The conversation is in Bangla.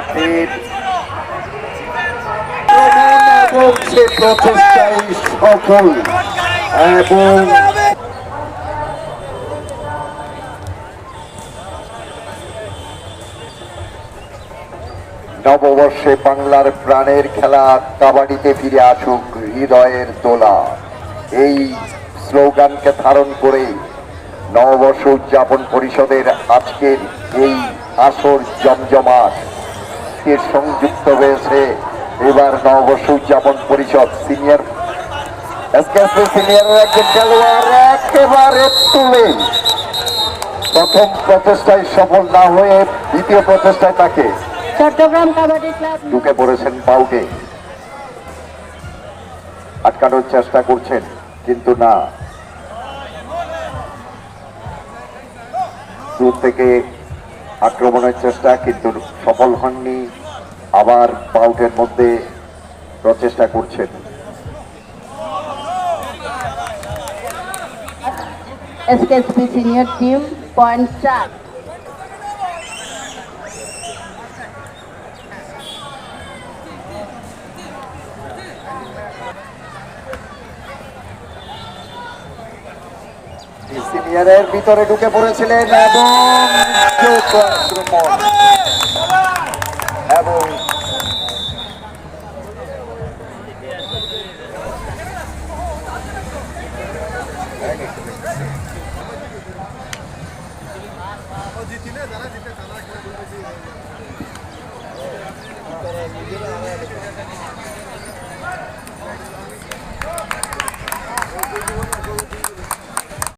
মাঠের এবং সে প্রচেষ্টায় সফল এবং নববর্ষে বাংলার প্রাণের খেলা কাবাডিতে ফিরে আসুক হৃদয়ের দোলা, এই স্লোগানকে ধারণ করে নববর্ষ উদযাপন পরিষদের আজকের এই আসর জমজমাট সংযুক্ত হয়েছে। এবার নববর্ষ উদযাপন পরিষদ সিনিয়র সিনিয়রের একজন খেলোয়াড় একেবারে তুলে প্রথম প্রচেষ্টায় সফল না হয়ে দ্বিতীয় প্রচেষ্টায় তাকে চট্টগ্রাম কাবাডি ক্লাব ঢুকে পড়েছেন বাউটে, আটকানোর চেষ্টা করছেন কিন্তু না, দূর থেকে আক্রমণের চেষ্টা কিন্তু সফল হননি। আবার বাউটের মধ্যে প্রচেষ্টা করছেন। এসকেএসপি সিনিয়র টিম পয়েন্ট 4। সিনিয়রের ভিতরে ঢুকে পড়েছিলেন এবং এবং জিতিলে যারা জিতে